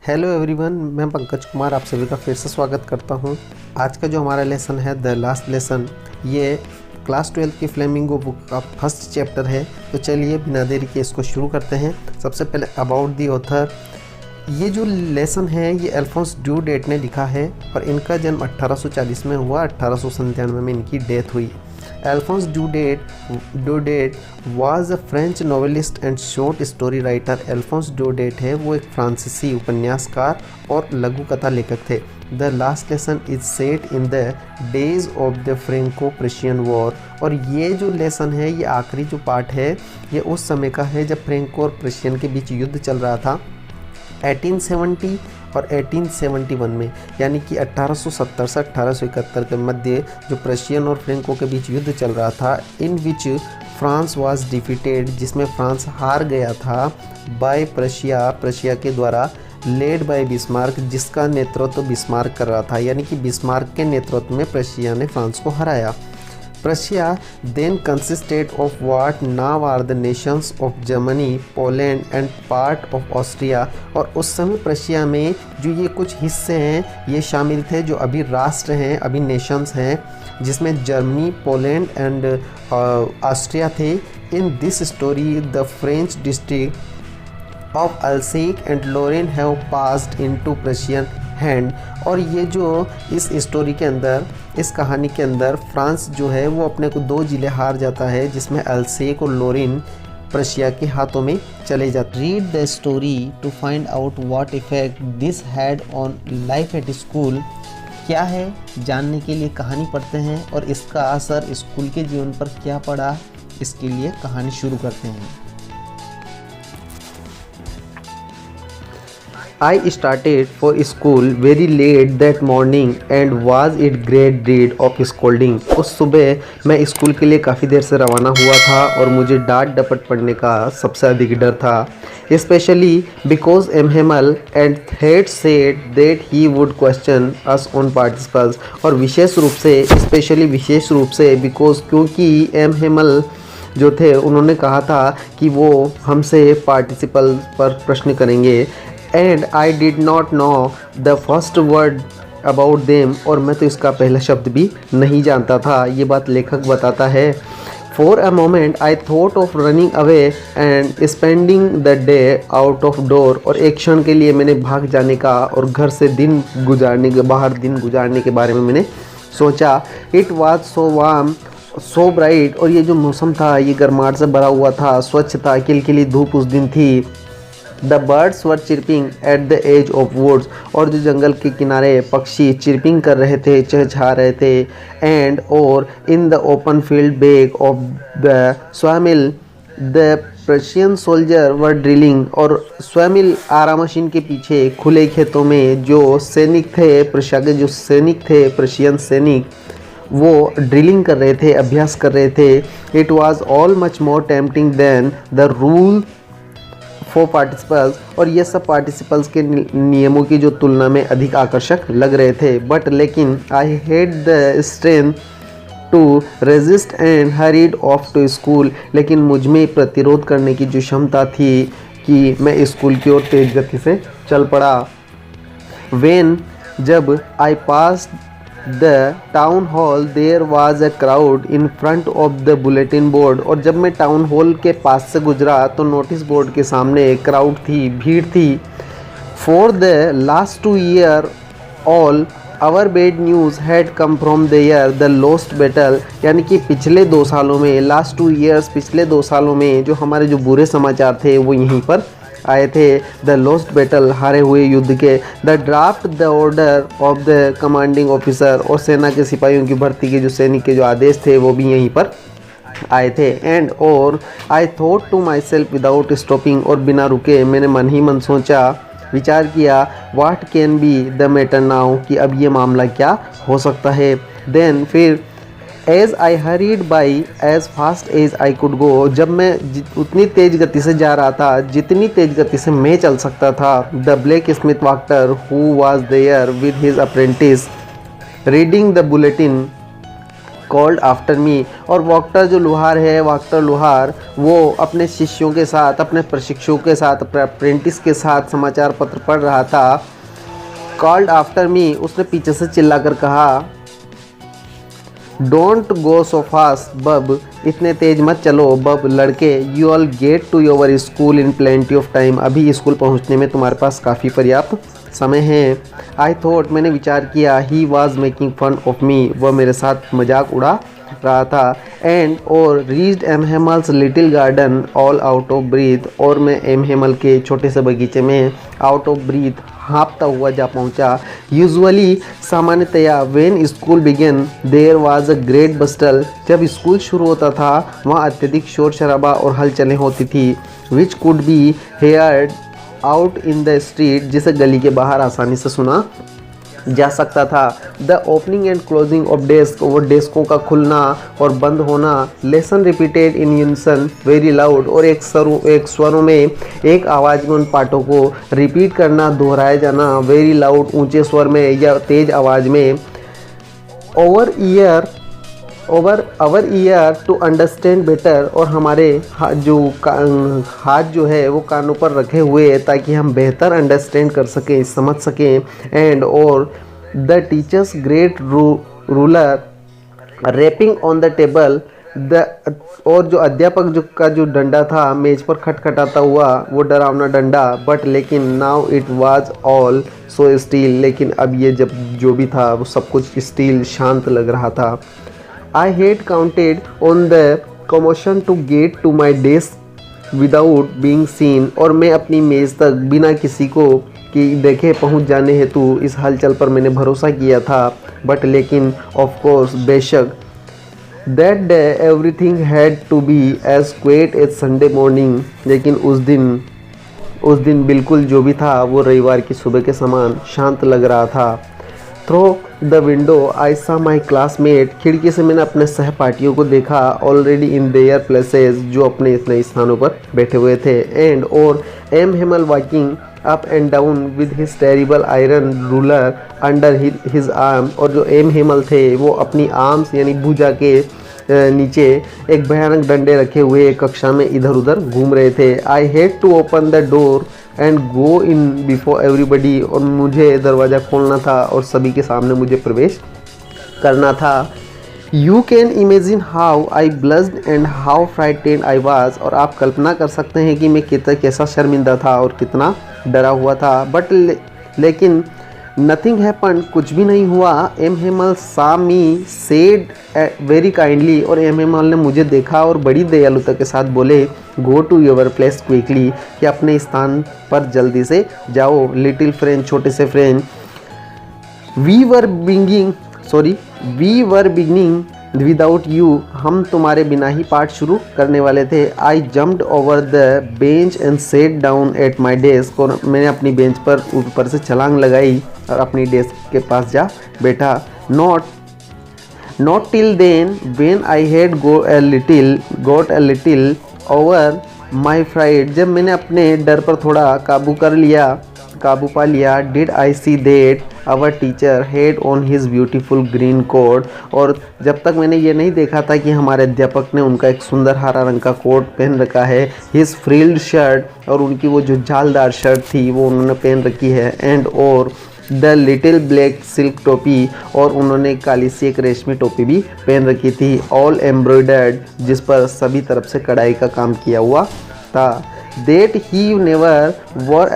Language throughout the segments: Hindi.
हेलो एवरीवन, मैं पंकज कुमार आप सभी का फिर से स्वागत करता हूं। आज का जो हमारा लेसन है द लास्ट लेसन, ये क्लास 12 की फ्लेमिंगो बुक का फर्स्ट चैप्टर है। तो चलिए बिना देरी के इसको शुरू करते हैं। सबसे पहले अबाउट दी ऑथर। ये जो लेसन है ये अल्फोंस ड्यूडेट ने लिखा है और इनका जन्म 1840 में हुआ, 1897 में इनकी डेथ हुई। Alphonse Daudet was a French novelist and short story writer. Alphonse Daudet है वो एक फ्रांसीसी उपन्यासकार और लघु कथा लेखक थे। The last lesson is set in the days of the Franco Prussian war. और ये जो लेसन है, ये आखिरी जो पार्ट है, ये उस समय का है जब फ्रेंको और प्रेशियन के बीच युद्ध चल रहा था 1870 और 1871 में, यानी कि 1870 से 1871 के मध्य जो प्रशियन और फ्रेंको के बीच युद्ध चल रहा था, इन विच फ्रांस वाज डिफीटेड, जिसमें फ्रांस हार गया था बाय प्रशिया के द्वारा, लेड बाय बिस्मार्क, जिसका नेतृत्व बिस्मार्क कर रहा था। यानी कि बिस्मार्क के नेतृत्व में प्रशिया ने फ्रांस को हराया। Prussia then consisted of what now are the nations of Germany, Poland and part of Austria। और उस समय प्रशिया में जो ये कुछ हिस्से हैं ये शामिल थे जो अभी राष्ट्र हैं, अभी नेशंस हैं, जिसमें जर्मनी, पोलैंड एंड ऑस्ट्रिया थे। In this story the French district of Alsace and Lorraine have passed into Prussian hand. और ये जो इस स्टोरी के अंदर, इस कहानी के अंदर फ्रांस जो है वो अपने को दो ज़िले हार जाता है, जिसमें अल्सेक और लोरिन प्रशिया के हाथों में चले जाते। Read the story to find out what effect this had on life at school. क्या है जानने के लिए कहानी पढ़ते हैं और इसका असर स्कूल के जीवन पर क्या पड़ा, इसके लिए कहानी शुरू करते हैं। I started for school very late that morning and was it great dread of scolding। उस सुबह मैं स्कूल के लिए काफ़ी देर से रवाना हुआ था और मुझे डांट डपट पड़ने का सबसे अधिक डर था। Especially because M. Hamel and Thread said that he would question us on participles। और विशेष रूप से because क्योंकि M. Hamel जो थे उन्होंने कहा था कि वो हमसे पार्टिसिपल पर प्रश्न करेंगे। And I did not know the first word about them. और मैं तो इसका पहला शब्द भी नहीं जानता था। ये बात लेखक बताता है। For a moment I thought of running away and spending the day out of door. और एक क्षण के लिए मैंने भाग जाने का और घर से बाहर दिन गुजारने के बारे में मैंने सोचा। It was so warm so bright. और ये जो मौसम था ये गर्माहट से भरा हुआ था, स्वच्छ था, खिलखिली धूप उस दिन थी। The birds were chirping at the edge of woods. और जो जंगल के किनारे पक्षी चिरपिंग कर रहे थे, चहचहा रहे थे। एंड और in the open field back of the sawmill the Prussian soldier were drilling. और स्वमिल आरा मशीन के पीछे खुले खेतों में जो सैनिक थे, प्रशिया के जो सैनिक थे, प्रशियन सैनिक, वो ड्रिलिंग कर रहे थे, अभ्यास कर रहे थे। It was all much more tempting than the rule for participles. और ये सब पार्टिसिपल्स के नियमों की जो तुलना में अधिक आकर्षक लग रहे थे। बट लेकिन I had the strength to resist and hurried off to school. लेकिन मुझ में प्रतिरोध करने की जो क्षमता थी कि मैं स्कूल की ओर तेज गति से चल पड़ा। वेन जब I pass the town hall there was a crowd in front of the bulletin board. और जब मैं टाउन हॉल के पास से गुजरा तो नोटिस बोर्ड के सामने क्राउड थी, भीड़ थी। For the last 2 year all our bad news had come from there the lost battle. यानी कि पिछले 2 सालों में, लास्ट 2 ईयर्स, पिछले 2 सालों में जो हमारे जो बुरे समाचार थे वो यहीं पर आए थे। द लॉस्ट बैटल, हारे हुए युद्ध के। The draft the order of the commanding officer. और सेना के सिपाहियों की भर्ती के जो सैनिक के जो आदेश थे वो भी यहीं पर आए थे। एंड और I thought to myself without stopping. और बिना रुके मैंने मन ही मन सोचा, विचार किया, what can be the matter now, कि अब ये मामला क्या हो सकता है। देन फिर as I hurried by as fast as I could go. जब मैं उतनी तेज़ गति से जा रहा था जितनी तेज़ गति से मैं चल सकता था। The blacksmith Wachter who was there with his apprentice reading the bulletin called after me. और वॉक्टर जो लुहार है, वॉक्टर लुहार, वो अपने शिष्यों के साथ, अपने प्रशिक्षुओं के साथ, अपने अप्रेंटिस के साथ समाचार पत्र पढ़ रहा था। कॉल्ड आफ्टर मी, उसने पीछे से चिल्लाकर कहा, डोंट गो सो फास्ट बब, इतने तेज मत चलो बब लड़के, you all get to your school in plenty of time, अभी स्कूल पहुंचने में तुम्हारे पास काफ़ी पर्याप्त समय है। आई थॉट, मैंने विचार किया, he was making fun of me, वह मेरे साथ मजाक उड़ा रहा था। एंड और reached M Hamel's little garden all out of breath, और मैं एम हेमल के छोटे से बगीचे में आउट ऑफ ब्रीथ, हाँफता हुआ जा पहुंचा। यूजुअली, सामान्यतया, when school began there was a great bustle, जब स्कूल शुरू होता था वहाँ अत्यधिक शोर शराबा और हलचलें होती थी। Which could be heard out in the street, जिसे गली के बाहर आसानी से सुना जा सकता था। The opening and closing of desk, वो डेस्कों का खुलना और बंद होना। Lesson repeated in unison very loud, और एक स्वरों में, एक आवाज़ में उन पाठों को रिपीट करना, दोहराया जाना, वेरी लाउड, ऊंचे स्वर में या तेज आवाज़ में। Over our ear to understand better, और हमारे हाथ जो है वो कानों पर रखे हुए ताकि हम बेहतर अंडरस्टैंड कर सकें, समझ सकें। एंड और the teacher's great ruler rapping on the table, और जो अध्यापक का जो डंडा था मेज पर खटखटाता हुआ, वो डरावना डंडा। बट लेकिन now it was all so steel, लेकिन अब ये जब जो भी था वो सब कुछ स्टील, शांत लग रहा था। I had counted on the commotion to get to my desk without being seen, और मैं अपनी मेज़ तक बिना किसी को कि देखे पहुंच जाने हेतु इस हलचल पर मैंने भरोसा किया था। बट लेकिन ऑफ कोर्स, बेशक, that day everything had to be as quiet as Sunday morning, लेकिन उस दिन बिल्कुल जो भी था वो रविवार की सुबह के समान शांत लग रहा था। थ्रू द विंडो आई सा माई क्लासमेट, खिड़की से मैंने अपने सहपाठियों को देखा, ऑलरेडी इन देयर प्लेसेस, जो अपने नए स्थानों पर बैठे हुए थे। एंड और M Hamel walking up and down with his terrible iron ruler under his arm, और जो एम हेमल थे वो अपनी आर्म्स यानी भुजा के नीचे एक भयानक डंडे रखे हुए कक्षा में इधर उधर घूम रहे थे। I had to open the door and go in before everybody, और मुझे दरवाज़ा खोलना था और सभी के सामने मुझे प्रवेश करना था। You can imagine how I blessed and how frightened I was, और आप कल्पना कर सकते हैं कि मैं कैसा शर्मिंदा था और कितना डरा हुआ था। बट लेकिन नथिंग हैपन, कुछ भी नहीं हुआ। M Hamel saw me said very kindly, और एम हेमल ने मुझे देखा और बड़ी दयालुता के साथ बोले, go to your place quickly, कि अपने स्थान पर जल्दी से जाओ। लिटिल फ्रेंड, छोटे से friend, we were beginning without you, हम तुम्हारे बिना ही पाठ शुरू करने वाले थे। I jumped over the bench and sat down at my desk, और मैंने अपनी बेंच पर ऊपर से छलांग लगाई और अपनी डेस्क के पास जा बैठा। Not till then when I had got a little over my fright, जब मैंने अपने डर पर थोड़ा काबू पा लिया। Did I see that our teacher had on his beautiful green coat, और जब तक मैंने ये नहीं देखा था कि हमारे अध्यापक ने उनका एक सुंदर हरा रंग का कोट पहन रखा है। हिज फ्रिल्ड शर्ट, और उनकी वो जो जालदार शर्ट थी वो उन्होंने पहन रखी है। एंड और द लिटिल ब्लैक सिल्क टोपी, और उन्होंने काली सी एक रेशमी टोपी भी पहन रखी थी, ऑल एम्ब्रॉयडर्ड, जिस पर सभी तरफ से कढ़ाई का काम किया हुआ था। That he never wore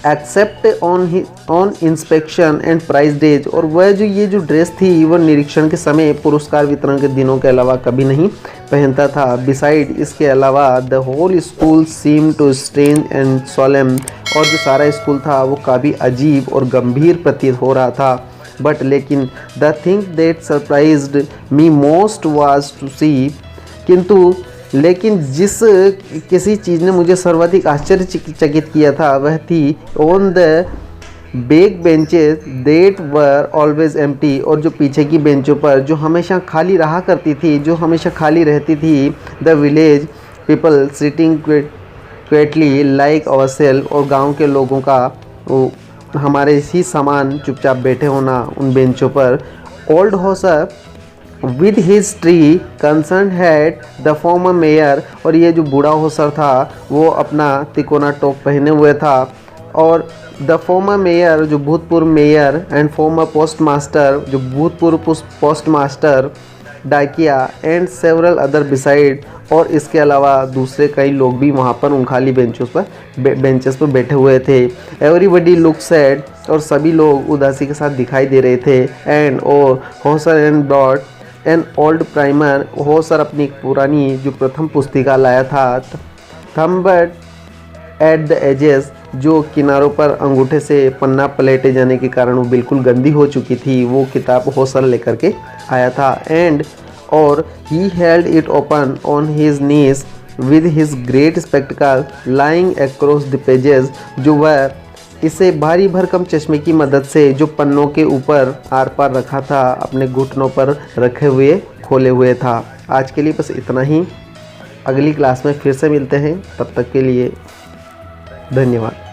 except on inspection and prize days, और वह ये जो ड्रेस थी वह निरीक्षण के समय, पुरस्कार वितरण के दिनों के अलावा कभी नहीं पहनता था। बिसाइड, इसके अलावा, the whole school seem to strange and solemn, और जो सारा स्कूल था वो काफ़ी अजीब और गंभीर प्रतीत हो रहा था। बट लेकिन the thing that surprised me most was to see, लेकिन जिस किसी चीज़ ने मुझे सर्वाधिक आश्चर्यचकित किया था वह थी on the back benches that were always empty, और जो पीछे की बेंचों पर जो हमेशा खाली रहा करती थी, जो हमेशा खाली रहती थी। The village people sitting quietly like our self, और गांव के लोगों का हमारे ही समान चुपचाप बैठे होना उन बेंचों पर। Old Hauser with his tree concern had the former mayor, और ये जो बूढ़ा होसर था वो अपना तिकोना टोप पहने हुए था, और द फॉर्मर मेयर जो भूतपूर्व mayor and farmer post master जो भूतपूर्व पोस्ट मास्टर डाकिया एंड सेवरल अदर बिसाइड, और इसके अलावा दूसरे कई लोग भी वहाँ पर उन खाली बेंचेस पर बैठे हुए थे। एवरीबडी लुक सैड, और सभी लोग उदासी के साथ दिखाई दे रहे थे। एंड और Hauser and brought an old primer, Hauser अपनी एक पुरानी जो प्रथम पुस्तिका लाया था। थम्बर्ड एट द एजेस, जो किनारों पर अंगूठे से पन्ना पलटे जाने के कारण वो बिल्कुल गंदी हो चुकी थी, वो किताब होसर लेकर के आया था। एंड और he held it open on his knees with his great spectacled lying across the pages, जो वह इसे भारी भरकम चश्मे की मदद से जो पन्नों के ऊपर आर पार रखा था अपने घुटनों पर रखे हुए खोले हुए था। आज के लिए बस इतना ही, अगली क्लास में फिर से मिलते हैं, तब तक के लिए धन्यवाद।